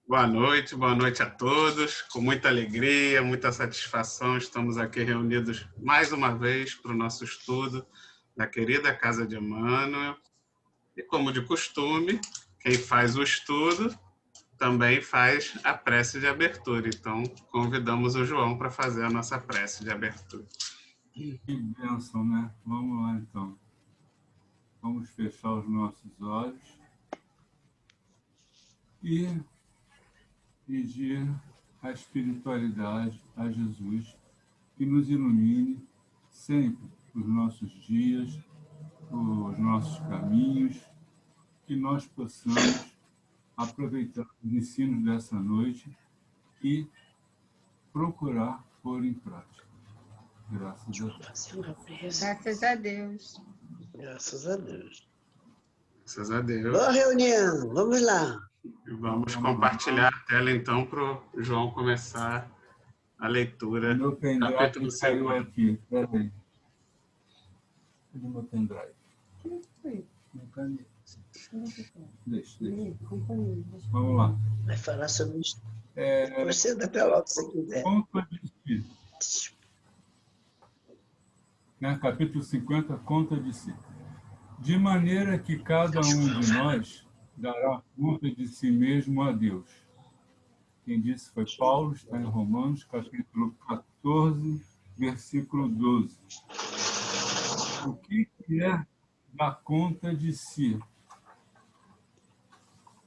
Boa noite a todos. Com muita alegria, muita satisfação, estamos aqui reunidos mais uma vez para o nosso estudo da querida Casa de Emmanuel. E, como de costume, quem faz o estudo também faz a prece de abertura. Então, convidamos o João para fazer a nossa prece de abertura. Que bênção, né? Vamos lá, então. Vamos fechar os nossos olhos e pedir à espiritualidade, a Jesus, que nos ilumine sempre os nossos dias, os nossos caminhos, que nós possamos aproveitar os ensinos dessa noite e procurar pôr em prática. Graças a Deus. Graças a Deus. Graças a Deus. Graças a Deus. Boa reunião, vamos lá. Vamos compartilhar a tela, então, para o João começar a leitura. Meu pendrive saiu aqui. Peraí. Cadê meu pendrive? Deixa. Vamos lá. Vai falar sobre isso. Você dá até logo se quiser. Conta de si. Capítulo 50, conta de si. De maneira que cada um de nós dará conta de si mesmo a Deus. Quem disse foi Paulo, está em Romanos, capítulo 14, versículo 12. O que é dar conta de si?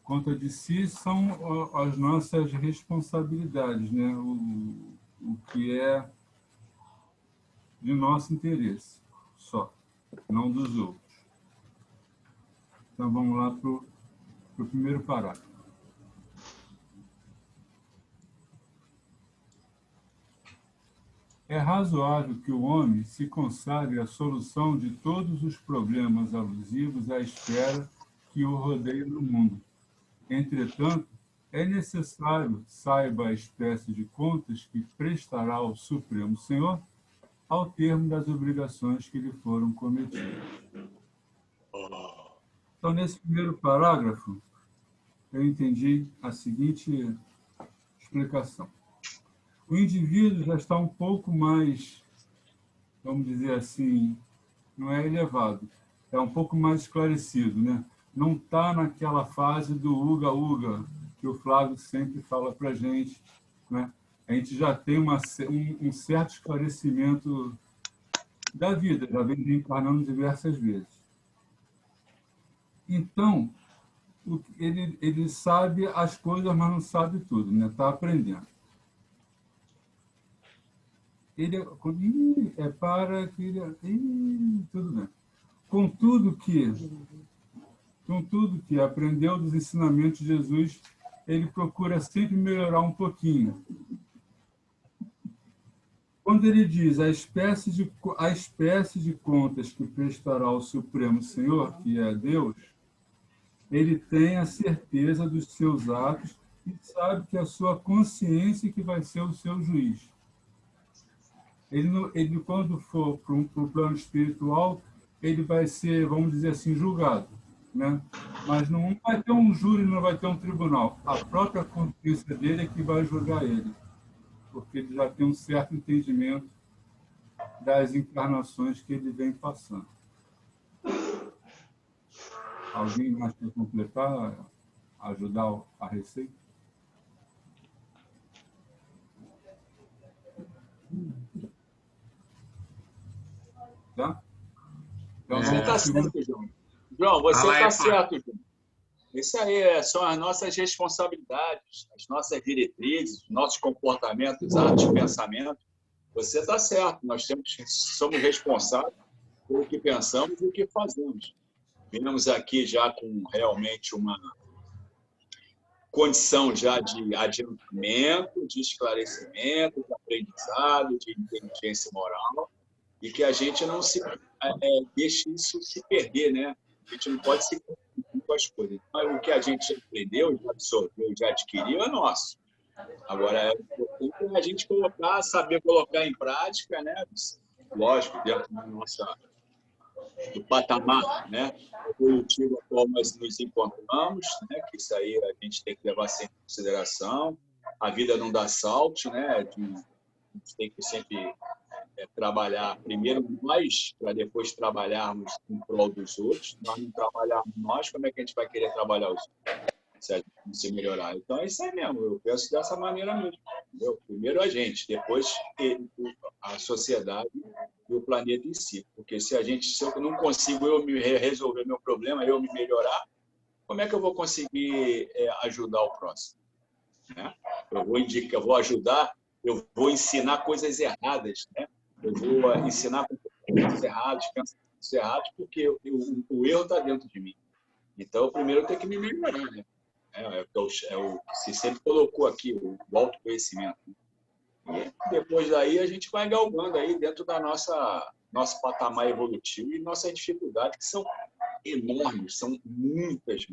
Conta de si são as nossas responsabilidades, né? O que é de nosso interesse, só, não dos outros. Então, vamos lá para o primeiro parágrafo. É razoável que o homem se consagre à solução de todos os problemas alusivos à esfera que o rodeia no mundo. Entretanto, é necessário saiba a espécie de contas que prestará ao Supremo Senhor ao termo das obrigações que lhe foram cometidas. Então, nesse primeiro parágrafo, eu entendi a seguinte explicação. O indivíduo já está um pouco mais, vamos dizer assim, não é elevado, é um pouco mais esclarecido, né? Não está naquela fase do uga-uga, que o Flávio sempre fala para a gente, né? A gente já tem um certo esclarecimento da vida, já vem reencarnando diversas vezes. Então, ele sabe as coisas, mas não sabe tudo, né? Está aprendendo. Ele é para que tudo bem. Contudo que aprendeu dos ensinamentos de Jesus, ele procura sempre melhorar um pouquinho. Quando ele diz a espécie de contas que prestará ao Supremo Senhor, que é Deus, ele tem a certeza dos seus atos e sabe que é a sua consciência que vai ser o seu juiz. Ele quando for para o plano espiritual, ele vai ser, vamos dizer assim, julgado, né? Mas não vai ter um júri, não vai ter um tribunal. A própria consciência dele é que vai julgar ele, porque ele já tem um certo entendimento das encarnações que ele vem passando. Alguém mais quer completar, ajudar a receita? Tá? Então, você está certo, João. João, você está certo, João. Isso aí são as nossas responsabilidades, as nossas diretrizes, os nossos comportamentos, atos e pensamentos. Você está certo, nós somos responsáveis pelo que pensamos e o que fazemos. Viemos aqui já com realmente uma condição já de adiantamento, de esclarecimento, de aprendizado, de inteligência moral, e que a gente não se deixe isso se perder, né? A gente não pode se confundir com as coisas. Mas o que a gente já aprendeu, já absorveu, já adquiriu é nosso. Agora, é importante a gente saber colocar em prática, né? Lógico, dentro da nossa do patamar, né, evolutivo a qual nós nos encontramos, né, que isso aí a gente tem que levar sempre em consideração. A vida não dá saltos, né, a gente tem que sempre trabalhar primeiro nós, para depois trabalharmos em prol dos outros. Nós não trabalharmos nós, como é que a gente vai querer trabalhar os outros? Se a gente não se melhorar. Então, é isso aí mesmo. Eu penso dessa maneira mesmo. Entendeu? Primeiro a gente, depois a sociedade e o planeta em si. Porque se eu não consigo resolver meu problema, eu me melhorar, como é que eu vou conseguir ajudar o próximo? Né? Eu vou ajudar, eu vou ensinar coisas erradas, né? Eu vou ensinar coisas erradas, pensamentos errados, porque o erro está dentro de mim. Então, primeiro eu tenho que me melhorar, né? O que se sempre colocou aqui, o autoconhecimento. E depois daí a gente vai galgando aí dentro da nosso patamar evolutivo e nossas dificuldades, que são enormes, são muitas,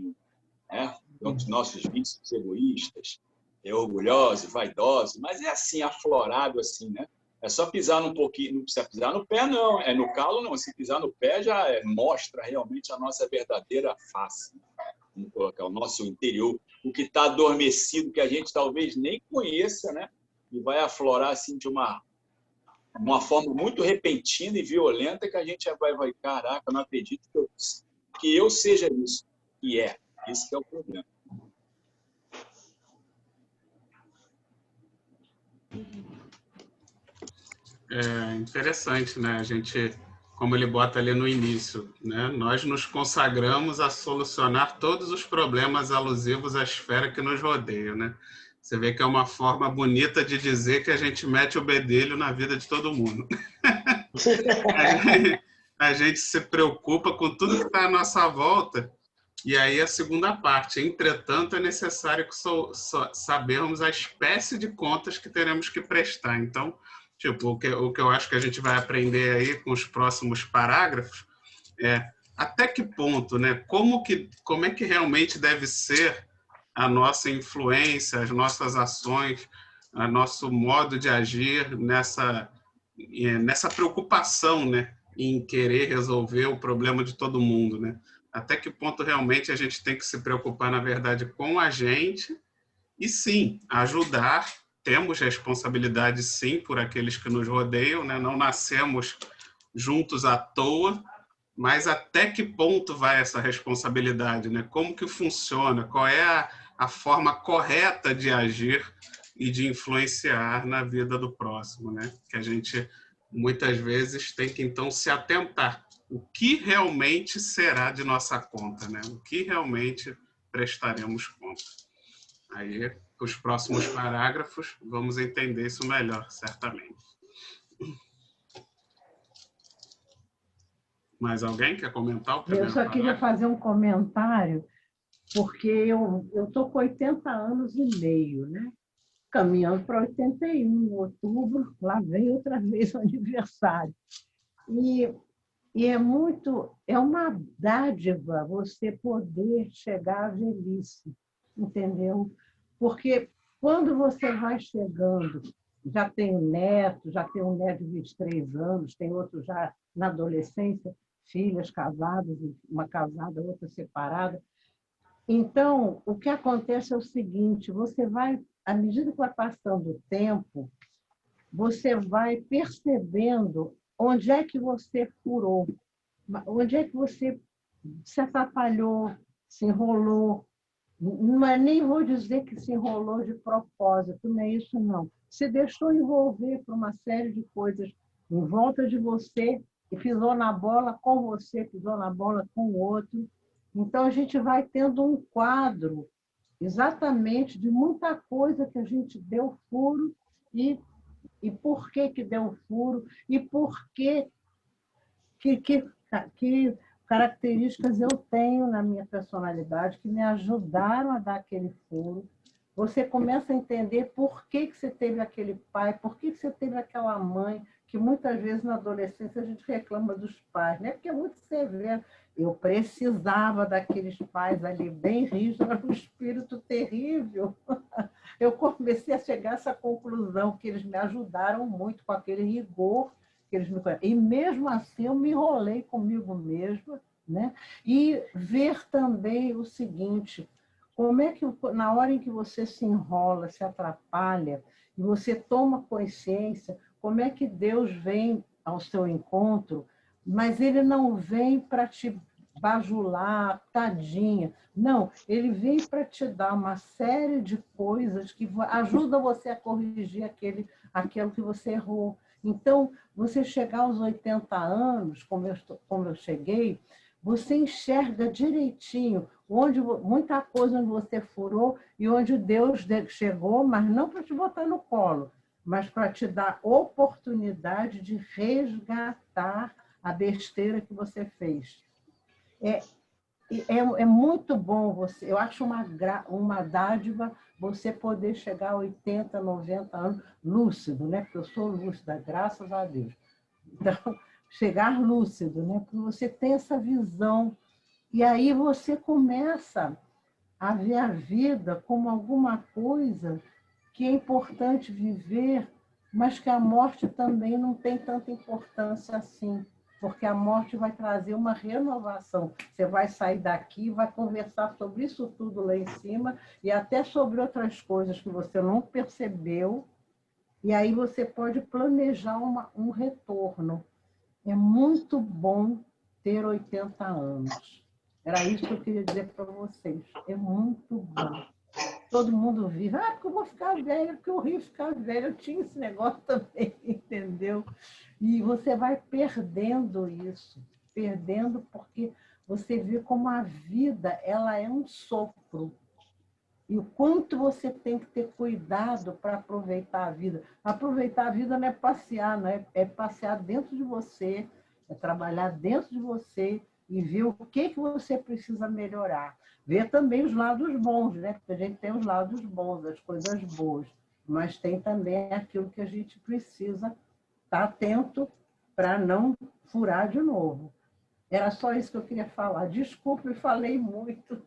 né? Então, os nossos vícios egoístas, orgulhosos, vaidosos, mas é assim, aflorado assim, né? É só pisar num pouquinho, não precisa pisar no pé, não. É no calo, não. Se pisar no pé, já mostra realmente a nossa verdadeira face. Vamos colocar o nosso interior, o que está adormecido, que a gente talvez nem conheça, né? E vai aflorar assim de uma forma muito repentina e violenta, que a gente vai caraca, eu não acredito que eu seja isso. E esse que é o problema. É interessante, né? A gente, como ele bota ali no início, né? Nós nos consagramos a solucionar todos os problemas alusivos à esfera que nos rodeia, né? Você vê que é uma forma bonita de dizer que a gente mete o bedelho na vida de todo mundo. A gente se preocupa com tudo que está à nossa volta. E aí a segunda parte. Entretanto, é necessário que sabermos a espécie de contas que teremos que prestar. Então, tipo, o que eu acho que a gente vai aprender aí com os próximos parágrafos é até que ponto, né? Como é que realmente deve ser a nossa influência, as nossas ações, o nosso modo de agir nessa preocupação, né? Em querer resolver o problema de todo mundo, né? Até que ponto realmente a gente tem que se preocupar, na verdade, com a gente e, sim, ajudar. Temos responsabilidade, sim, por aqueles que nos rodeiam, né? Não nascemos juntos à toa, mas até que ponto vai essa responsabilidade, né? Como que funciona? Qual é a forma correta de agir e de influenciar na vida do próximo, né? Que a gente, muitas vezes, tem que, então, se atentar. O que realmente será de nossa conta, né? O que realmente prestaremos conta. Aí, os próximos parágrafos, vamos entender isso melhor, certamente. Mais alguém quer comentar o primeiro parágrafo? Eu só queria fazer um comentário, porque eu estou com 80 anos e meio, né? Caminhando para 81, em outubro, lá vem outra vez o aniversário. E é uma dádiva você poder chegar à velhice, entendeu? Porque quando você vai chegando, já tem um neto de 23 anos, tem outro já na adolescência, filhas casadas, uma casada, outra separada. Então, o que acontece é o seguinte, você vai, à medida que vai passando o tempo, você vai percebendo onde é que você furou, onde é que você se atrapalhou, se enrolou. Nem vou dizer que se enrolou de propósito, não é isso, não. Se deixou envolver por uma série de coisas em volta de você e pisou na bola com você, pisou na bola com o outro. Então, a gente vai tendo um quadro exatamente de muita coisa que a gente deu furo e por que deu furo e por que características eu tenho na minha personalidade que me ajudaram a dar aquele furo. Você começa a entender por que você teve aquele pai, por que você teve aquela mãe, que muitas vezes na adolescência a gente reclama dos pais, né? Porque é muito severo. Eu precisava daqueles pais ali bem rígidos, era um espírito terrível. Eu comecei a chegar a essa conclusão, que eles me ajudaram muito com aquele rigor porque eles me conhecem. E mesmo assim eu me enrolei comigo mesma, né? E ver também o seguinte, como é que na hora em que você se enrola, se atrapalha, e você toma consciência, como é que Deus vem ao seu encontro, mas ele não vem para te bajular, tadinha. Não, ele vem para te dar uma série de coisas que ajudam você a corrigir aquilo que você errou. Então, você chegar aos 80 anos, como eu cheguei, você enxerga direitinho muita coisa onde você furou e onde Deus chegou, mas não para te botar no colo, mas para te dar oportunidade de resgatar a besteira que você fez. É muito bom você, eu acho uma dádiva você poder chegar a 80, 90 anos lúcido, né? Porque eu sou lúcida, graças a Deus. Então, chegar lúcido, né? Porque você tem essa visão. E aí você começa a ver a vida como alguma coisa que é importante viver, mas que a morte também não tem tanta importância assim, porque a morte vai trazer uma renovação. Você vai sair daqui, vai conversar sobre isso tudo lá em cima e até sobre outras coisas que você não percebeu, e aí você pode planejar um retorno. É muito bom ter 80 anos. Era isso que eu queria dizer para vocês. É muito bom. Todo mundo vive. Ah, porque eu vou ficar velha, porque eu rio ficar velha. Eu tinha esse negócio também, entendeu? E você vai perdendo isso. Perdendo porque você vê como a vida ela é um sopro. E o quanto você tem que ter cuidado para aproveitar a vida. Aproveitar a vida não é passear, não é passear dentro de você, é trabalhar dentro de você e ver o que você precisa melhorar. Ver também os lados bons, né? Porque a gente tem os lados bons, as coisas boas, mas tem também aquilo que a gente precisa estar atento para não furar de novo. Era só isso que eu queria falar. Desculpe, falei muito.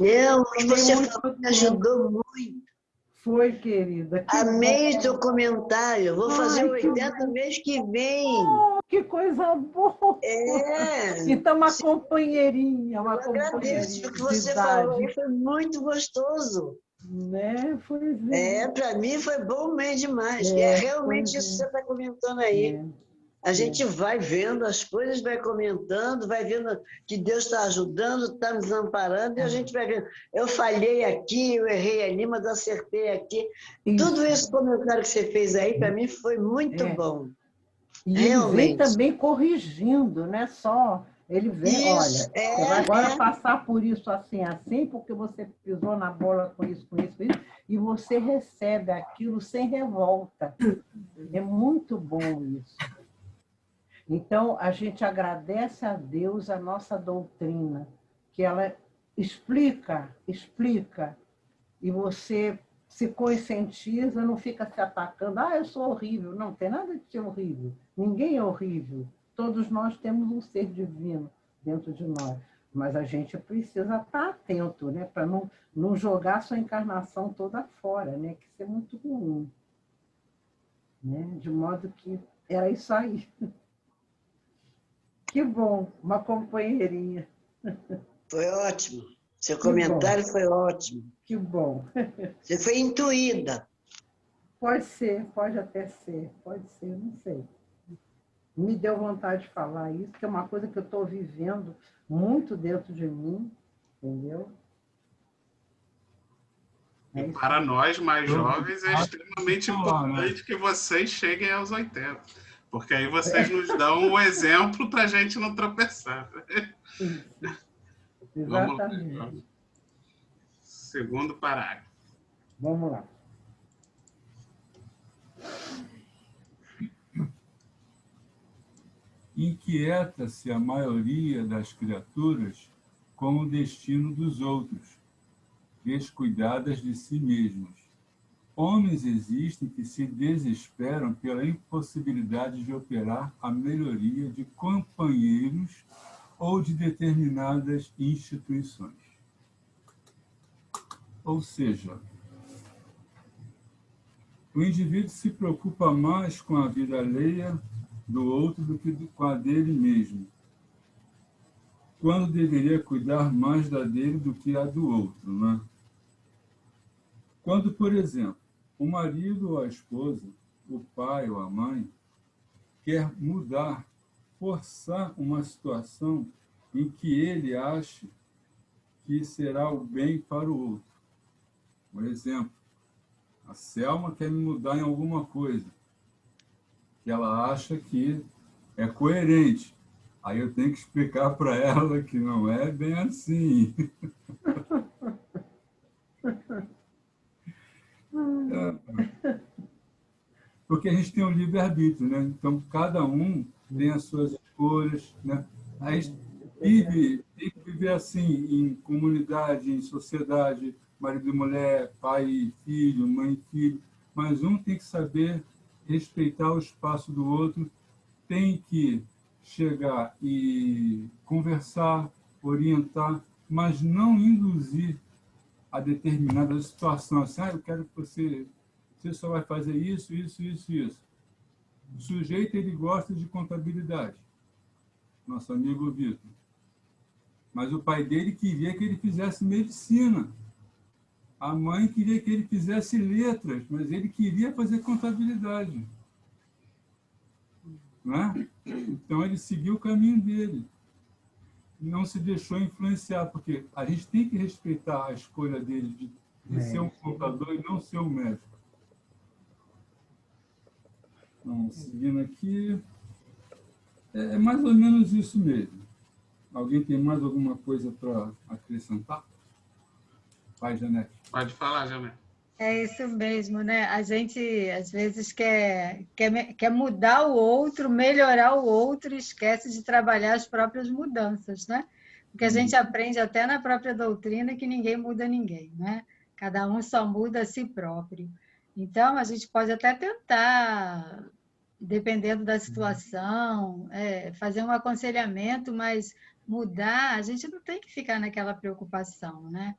Não, o que você falou me ajudou muito. Foi, querida. Amei o teu comentário. Vou fazer 80 mês que vem. Oh, que coisa boa! Então, uma Sim. companheirinha. Eu agradeço o que você falou aí, foi muito gostoso. Né? Para mim foi bom mesmo demais. É realmente isso que você está comentando aí. A gente vai vendo as coisas, vai comentando, vai vendo que Deus está ajudando, está nos amparando, e a gente vai vendo. Eu falhei aqui, eu errei ali, mas acertei aqui. Tudo esse comentário que você fez aí, para mim, foi muito bom. E realmente. Ele vem também corrigindo, não é só... Ele vem, isso, olha, você vai agora passar por isso assim, assim, porque você pisou na bola com isso, e você recebe aquilo sem revolta. É muito bom isso. Então, a gente agradece a Deus a nossa doutrina, que ela explica, e você se conscientiza, não fica se atacando. Ah, eu sou horrível. Não tem nada de ser horrível. Ninguém é horrível. Todos nós temos um ser divino dentro de nós. Mas a gente precisa estar atento, né? Para não jogar sua encarnação toda fora, né? Que isso é muito ruim. Né? De modo que era isso aí. Que bom, uma companheirinha. Foi ótimo. Seu comentário foi ótimo. Que bom. Você foi intuída. Pode ser, pode até ser, pode ser, não sei. Me deu vontade de falar isso, que é uma coisa que eu estou vivendo muito dentro de mim, entendeu? E para nós mais jovens é extremamente importante que vocês cheguem aos 80. Porque aí vocês nos dão um exemplo para a gente não tropeçar. Isso. Exatamente. Vamos lá. Segundo parágrafo. Vamos lá. Inquieta-se a maioria das criaturas com o destino dos outros, descuidadas de si mesmos. Homens existem que se desesperam pela impossibilidade de operar a melhoria de companheiros ou de determinadas instituições. Ou seja, O indivíduo se preocupa mais com a vida alheia do outro do que com a dele mesmo, quando deveria cuidar mais da dele do que a do outro, né? Quando, por exemplo, o marido ou a esposa, o pai ou a mãe, quer mudar, forçar uma situação em que ele ache que será o bem para o outro. Por exemplo, a Selma quer me mudar em alguma coisa que ela acha que é coerente. Aí eu tenho que explicar para ela que não é bem assim. Porque a gente tem um livre-arbítrio, né? Então, cada um tem as suas escolhas, né? A gente tem que viver assim, em comunidade, em sociedade, marido e mulher, pai e filho, mãe e filho, mas um tem que saber respeitar o espaço do outro, tem que chegar e conversar, orientar, mas não induzir a determinada situação. Assim, eu quero que você só vai fazer isso, isso, isso, isso. O sujeito, ele gosta de contabilidade, nosso amigo Vitor. Mas o pai dele queria que ele fizesse medicina. A mãe queria que ele fizesse letras, mas ele queria fazer contabilidade. Né? Então, ele seguiu o caminho dele. Não se deixou influenciar, porque a gente tem que respeitar a escolha dele de ser um contador e não ser um médico. Então, seguindo aqui, é mais ou menos isso mesmo. Alguém tem mais alguma coisa para acrescentar? Vai, Janete. Pode falar, Janete. É isso mesmo, né? A gente, às vezes, quer mudar o outro, melhorar o outro, e esquece de trabalhar as próprias mudanças, né? Porque a gente aprende até na própria doutrina que ninguém muda ninguém, né? Cada um só muda a si próprio. Então, a gente pode até tentar, dependendo da situação, fazer um aconselhamento, mas mudar, a gente não tem que ficar naquela preocupação, né?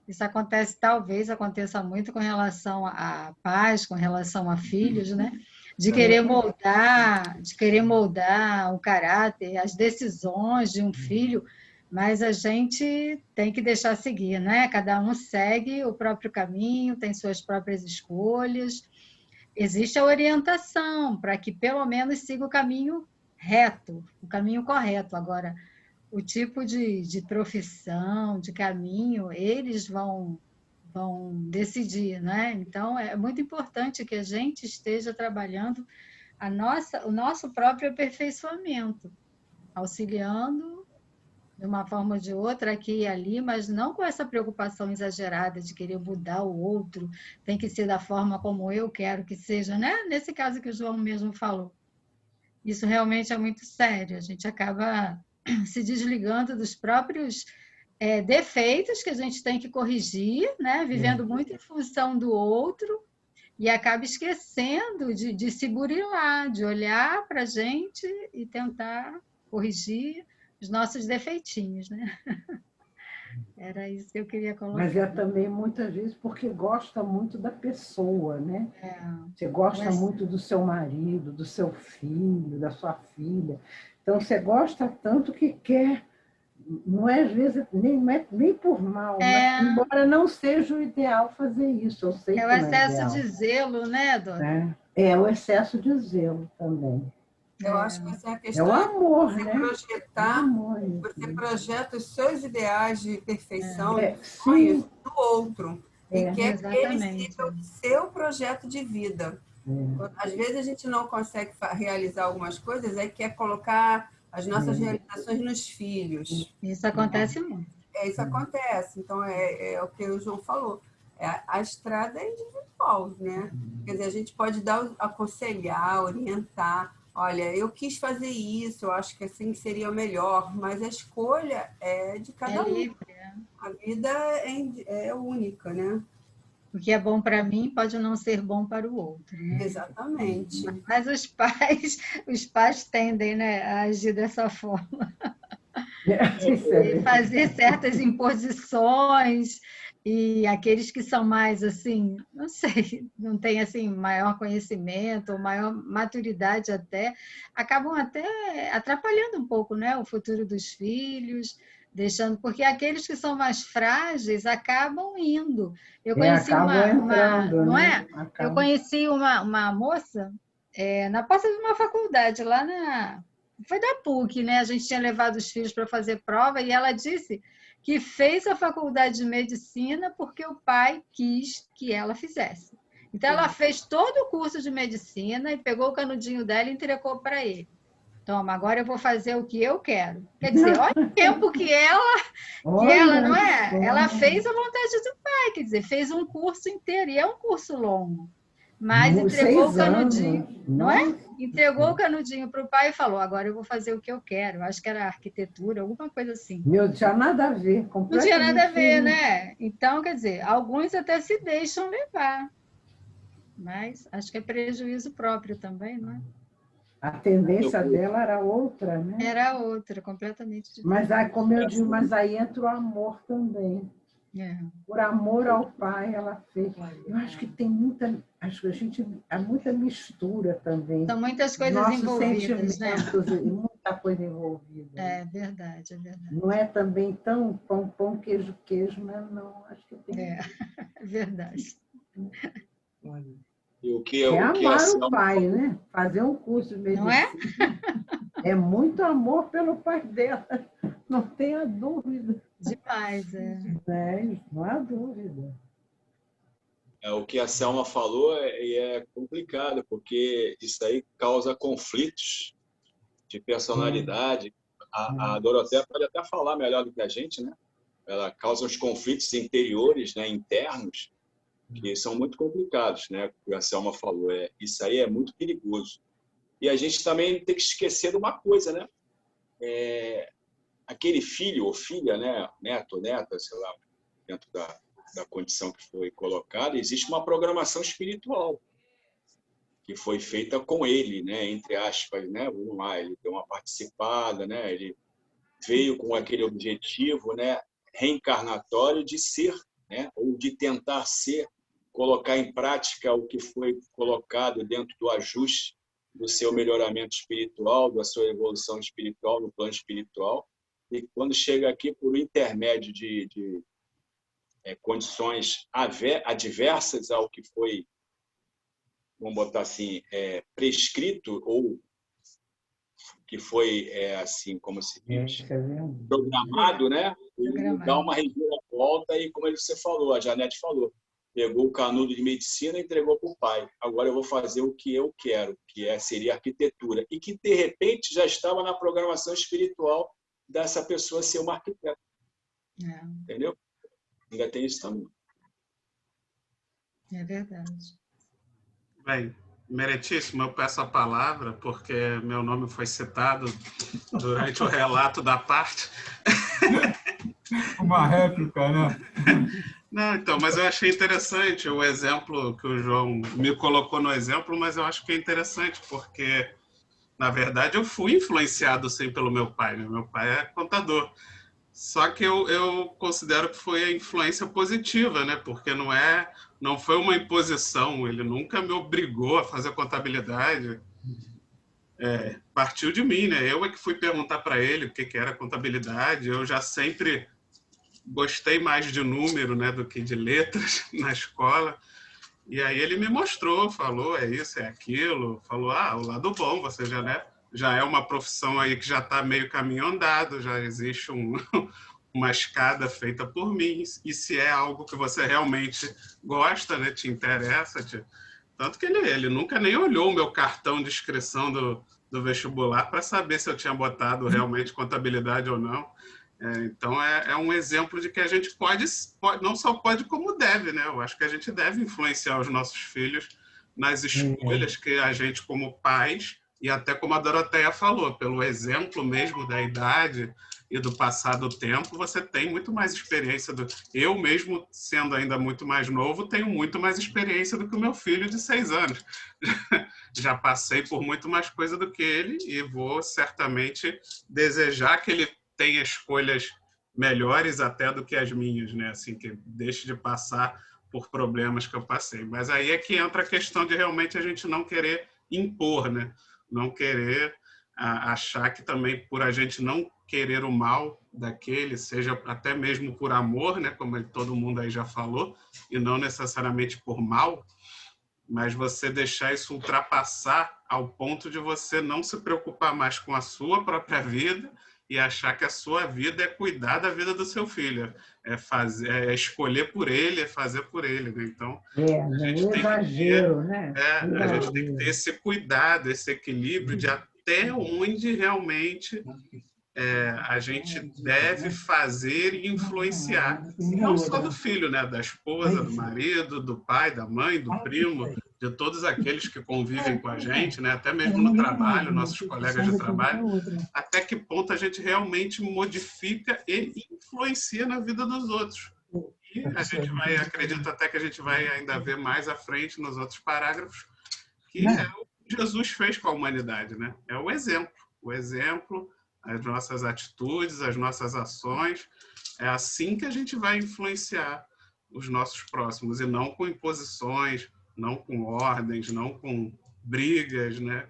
Isso acontece, talvez aconteça muito com relação a pais, com relação a filhos, né? De querer moldar o caráter, as decisões de um filho, mas a gente tem que deixar seguir, né? Cada um segue o próprio caminho, tem suas próprias escolhas. Existe a orientação para que pelo menos siga o caminho reto, o caminho correto. Agora, o tipo de profissão, de caminho, eles vão decidir, né? Então, é muito importante que a gente esteja trabalhando o nosso próprio aperfeiçoamento, auxiliando de uma forma ou de outra, aqui e ali, mas não com essa preocupação exagerada de querer mudar o outro, tem que ser da forma como eu quero que seja, né? Nesse caso que o João mesmo falou. Isso realmente é muito sério, a gente acaba se desligando dos próprios defeitos que a gente tem que corrigir, né? Vivendo muito em função do outro, e acaba esquecendo de se burilar, de olhar para a gente e tentar corrigir os nossos defeitinhos, né? Era isso que eu queria colocar. Mas também, muitas vezes, porque gosta muito da pessoa, né? Você gosta muito do seu marido, do seu filho, da sua filha. Então, você gosta tanto que quer, não é às vezes nem por mal, mas embora não seja o ideal fazer isso, eu sei que o excesso de zelo, né, dona? O excesso de zelo também. Eu acho que essa é a questão. É o amor, você né? Projetar, você projeta os seus ideais de perfeição, sonhos do outro. E quer que ele siga o seu projeto de vida. Às vezes a gente não consegue realizar algumas coisas, aí quer colocar as nossas realizações nos filhos. Isso acontece muito. Isso acontece. Então, é o que o João falou. A estrada é individual, né? Quer dizer, a gente pode aconselhar, orientar. Olha, eu quis fazer isso, eu acho que assim seria o melhor, mas a escolha é de cada um. Livre, A vida é única, né? O que é bom para mim pode não ser bom para o outro, né? Exatamente. Mas os pais tendem, né, a agir dessa forma. E fazer certas imposições, e aqueles que são mais, assim, não sei, não têm, assim, maior conhecimento ou maior maturidade até, acabam até atrapalhando um pouco, né, o futuro dos filhos, deixando, porque aqueles que são mais frágeis acabam indo. Eu conheci não é? Eu conheci uma moça na porta de uma faculdade, foi da PUC, né? A gente tinha levado os filhos para fazer prova e ela disse que fez a faculdade de medicina porque o pai quis que ela fizesse. Então, ela fez todo o curso de medicina e pegou o canudinho dela e entregou para ele. Toma, agora eu vou fazer o que eu quero. Quer dizer, olha o tempo que ela não é? Ela fez a vontade do pai, quer dizer, fez um curso inteiro, e é um curso longo. Mas entregou o canudinho, não é? Entregou o canudinho para o pai e falou, agora eu vou fazer o que eu quero. Eu acho que era arquitetura, alguma coisa assim. Não tinha nada a ver. Não tinha nada a ver, né? Então, quer dizer, alguns até se deixam levar. Mas acho que é prejuízo próprio também, não é? A tendência dela era outra, né? Era outra, completamente diferente. Mas aí, como eu digo, mas aí entra o amor também. Por amor ao pai, ela fez. Eu acho que tem muita, há muita mistura também. São muitas coisas envolvidas, né? Muita coisa envolvida. É verdade, é verdade. Não é também tão pão, queijo, mas não, acho que tem. É verdade. E o que amar o pai, né? Fazer um curso de medicina. Não é? É muito amor pelo pai dela, não tenha dúvida. Demais, não há dúvida. O que a Selma falou é complicado, porque isso aí causa conflitos de personalidade. A Doroteia pode até falar melhor do que a gente, né? Ela causa os conflitos interiores, né, internos, que são muito complicados, né? O que a Selma falou, isso aí é muito perigoso. E a gente também tem que esquecer de uma coisa, né? Aquele filho ou filha, né? Neto ou neta, sei lá, dentro da condição que foi colocada, existe uma programação espiritual que foi feita com ele, né? Entre aspas, né? Vamos lá, ele deu uma participada, né? Ele veio com aquele objetivo, né? Reencarnatório de ser, né? Ou de tentar ser, colocar em prática o que foi colocado dentro do ajuste do seu melhoramento espiritual, da sua evolução espiritual, no plano espiritual. E quando chega aqui por intermédio de condições adversas ao que foi, vamos botar assim, prescrito, ou que foi, assim, como se diz, programado, né? Ele dá uma reviravolta e, como você falou, a Janete falou, pegou o canudo de medicina e entregou para o pai. Agora eu vou fazer o que eu quero, que seria arquitetura. E que, de repente, já estava na programação espiritual dessa pessoa ser uma arquiteta. Entendeu? Ainda tem isso também. É verdade. Bem, meritíssimo, eu peço a palavra, porque meu nome foi citado durante o relato da parte. Uma réplica, né? Não, então, mas eu achei interessante o exemplo que o João me colocou no exemplo, mas eu acho que é interessante, porque, na verdade, eu fui influenciado, sim, pelo meu pai, né? Meu pai é contador. Só que eu considero que foi a influência positiva, né? Porque não foi uma imposição, ele nunca me obrigou a fazer contabilidade. Partiu de mim, né? Eu é que fui perguntar para ele o que era contabilidade. Eu já sempre gostei mais de número, né, do que de letras na escola. E aí ele me mostrou, falou, é isso, é aquilo. Falou, o lado bom, você já é uma profissão aí que já está meio caminho andado, já existe uma escada feita por mim. E se é algo que você realmente gosta, né, te interessa, tanto que ele nunca nem olhou o meu cartão de inscrição do vestibular para saber se eu tinha botado realmente contabilidade ou não. Então, é um exemplo de que a gente pode, não só pode, como deve, né? Eu acho que a gente deve influenciar os nossos filhos nas escolhas que a gente, como pais, e até como a Doroteia falou, pelo exemplo mesmo da idade e do passar do tempo, você tem muito mais experiência. Eu mesmo, sendo ainda muito mais novo, tenho muito mais experiência do que o meu filho de 6 anos. Já passei por muito mais coisa do que ele e vou certamente desejar que ele tenha escolhas melhores até do que as minhas, né? Assim, que deixe de passar por problemas que eu passei. Mas aí é que entra a questão de realmente a gente não querer impor, né? Não querer achar que também por a gente não querer o mal daquele, seja até mesmo por amor, né? Como todo mundo aí já falou, e não necessariamente por mal, mas você deixar isso ultrapassar ao ponto de você não se preocupar mais com a sua própria vida e achar que a sua vida é cuidar da vida do seu filho, é escolher por ele, é fazer por ele, né? Então, a gente tem exagero, né? A gente tem que ter esse cuidado, esse equilíbrio de até onde realmente a gente deve fazer e influenciar, não só do filho, né? Da esposa, do marido, do pai, da mãe, do primo, de todos aqueles que convivem com a gente, né? Até mesmo no trabalho, nossos colegas de trabalho, até que ponto a gente realmente modifica e influencia na vida dos outros. E a gente acredito até que a gente vai ainda ver mais à frente nos outros parágrafos, que é o que Jesus fez com a humanidade, né? É o exemplo, as nossas atitudes, as nossas ações, é assim que a gente vai influenciar os nossos próximos, e não com imposições, não com ordens, não com brigas, né?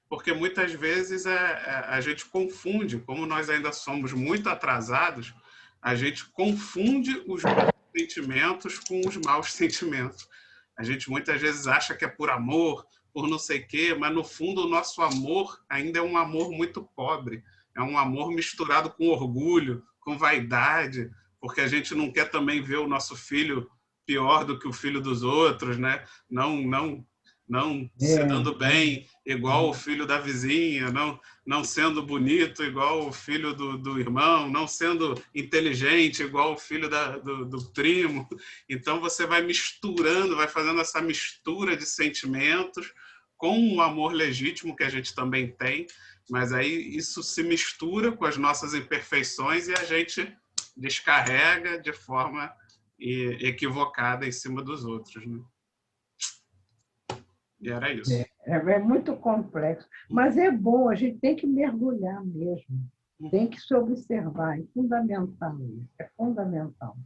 Porque muitas vezes a gente confunde, como nós ainda somos muito atrasados, a gente confunde os bons sentimentos com os maus sentimentos. A gente muitas vezes acha que é por amor, por não sei o quê, mas no fundo o nosso amor ainda é um amor muito pobre, é um amor misturado com orgulho, com vaidade, porque a gente não quer também ver o nosso filho pior do que o filho dos outros, né? Não se dando bem igual o filho da vizinha, não sendo bonito igual o filho do irmão, não sendo inteligente igual o filho do primo. Então você vai misturando, vai fazendo essa mistura de sentimentos com o amor legítimo que a gente também tem, mas aí isso se mistura com as nossas imperfeições e a gente descarrega de forma equivocada em cima dos outros, né? E era isso. É muito complexo, mas é bom, a gente tem que mergulhar mesmo, tem que se observar, é fundamental isso, é fundamental.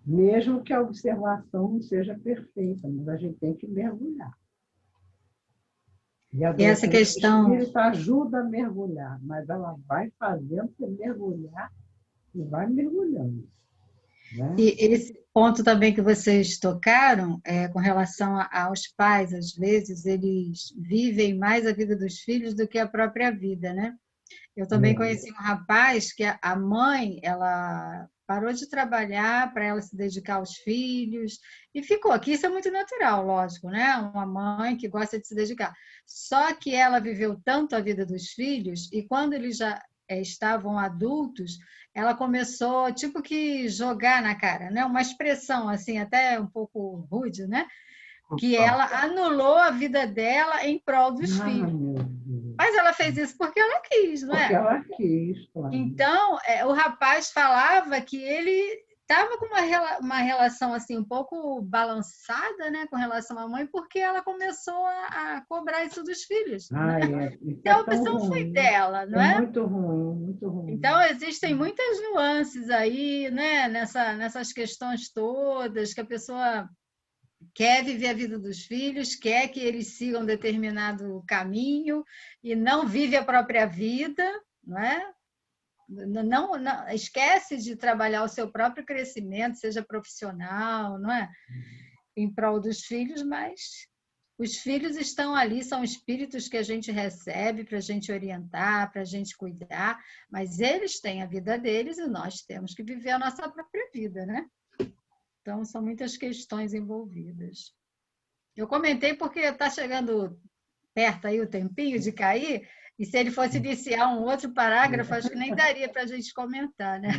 Mesmo que a observação não seja perfeita, mas a gente tem que mergulhar. E essa questão... O Espírito ajuda a mergulhar, mas ela vai fazendo você mergulhar e vai mergulhando. Né? E esse ponto também que vocês tocaram, com relação aos pais, às vezes, eles vivem mais a vida dos filhos do que a própria vida, né? Eu também conheci um rapaz que a mãe, ela parou de trabalhar para ela se dedicar aos filhos e ficou aqui. Isso é muito natural, lógico, né? Uma mãe que gosta de se dedicar. Só que ela viveu tanto a vida dos filhos e quando eles já estavam adultos, ela começou tipo que jogar na cara, né? Uma expressão assim até um pouco rude, né? Que ela anulou a vida dela em prol dos filhos. Mas ela fez isso porque ela quis, não é? Porque ela quis, claro. Então, o rapaz falava que ele estava com uma relação assim um pouco balançada, né, com relação à mãe, porque ela começou a cobrar isso dos filhos. Né? Então, a opção foi dela, não é? Muito ruim, muito ruim. Então, existem muitas nuances aí, né, nessas questões todas, que a pessoa quer viver a vida dos filhos, quer que eles sigam determinado caminho e não vive a própria vida, não é? Não, esquece de trabalhar o seu próprio crescimento, seja profissional, não é? Em prol dos filhos, mas os filhos estão ali, são espíritos que a gente recebe para a gente orientar, para a gente cuidar, mas eles têm a vida deles e nós temos que viver a nossa própria vida, né? Então, são muitas questões envolvidas. Eu comentei porque está chegando perto aí o tempinho de cair, e se ele fosse iniciar um outro parágrafo, acho que nem daria para a gente comentar, né?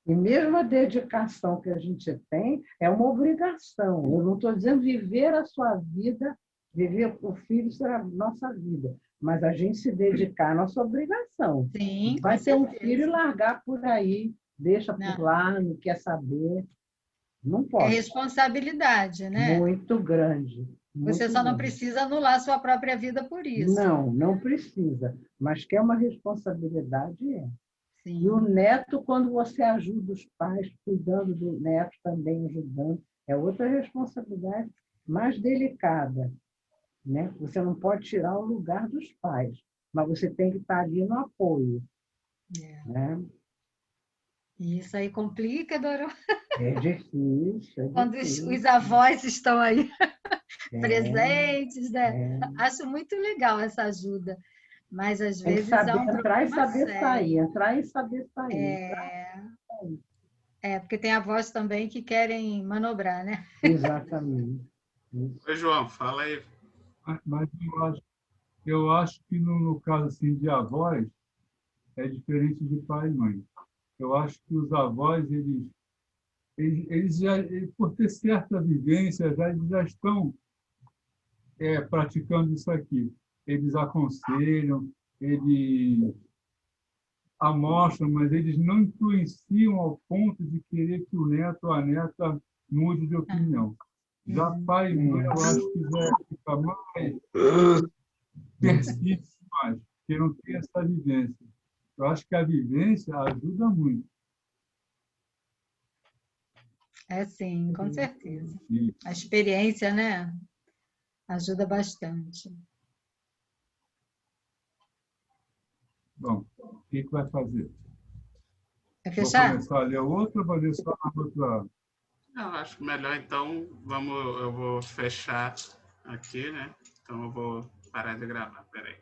E mesmo a dedicação que a gente tem é uma obrigação. Eu não estou dizendo viver a sua vida, viver o filho será a nossa vida, mas a gente se dedicar à nossa obrigação. Sim, vai ter um filho e largar por aí, deixa por lá, não quer saber. Não É pode. responsabilidade, né? Muito grande. Você só não precisa anular sua própria vida por isso. Não, não precisa. Mas que é uma responsabilidade, é. Sim. E o neto, quando você ajuda os pais, cuidando do neto também, ajudando, é outra responsabilidade mais delicada, né? Você não pode tirar o lugar dos pais, mas você tem que estar ali no apoio. Né? E isso aí complica, Dorô. É difícil. Quando os avós estão aí presentes, né? É. Acho muito legal essa ajuda. Mas às Tem que vezes saber há um entrar e problema saber sério. sair, entrar e saber sair. Porque tem avós também que querem manobrar, né? Exatamente. Oi, João, fala aí. Mas eu acho que no caso assim, de avós, é diferente de pai e mãe. Eu acho que os avós, eles já, por ter certa vivência, eles já estão praticando isso aqui. Eles aconselham, eles amostram, mas eles não influenciam ao ponto de querer que o neto ou a neta mude de opinião. Já pai e mãe, eu acho que já fica mais persiste mais, porque não tem essa vivência. Eu acho que a vivência ajuda muito. É sim, com certeza. A experiência, né? Ajuda bastante. Bom, o que vai fazer? Quer fechar? Vou começar a ler outro ou vou ler só a outra? Eu acho melhor, então, eu vou fechar aqui, né? Então, eu vou parar de gravar, peraí.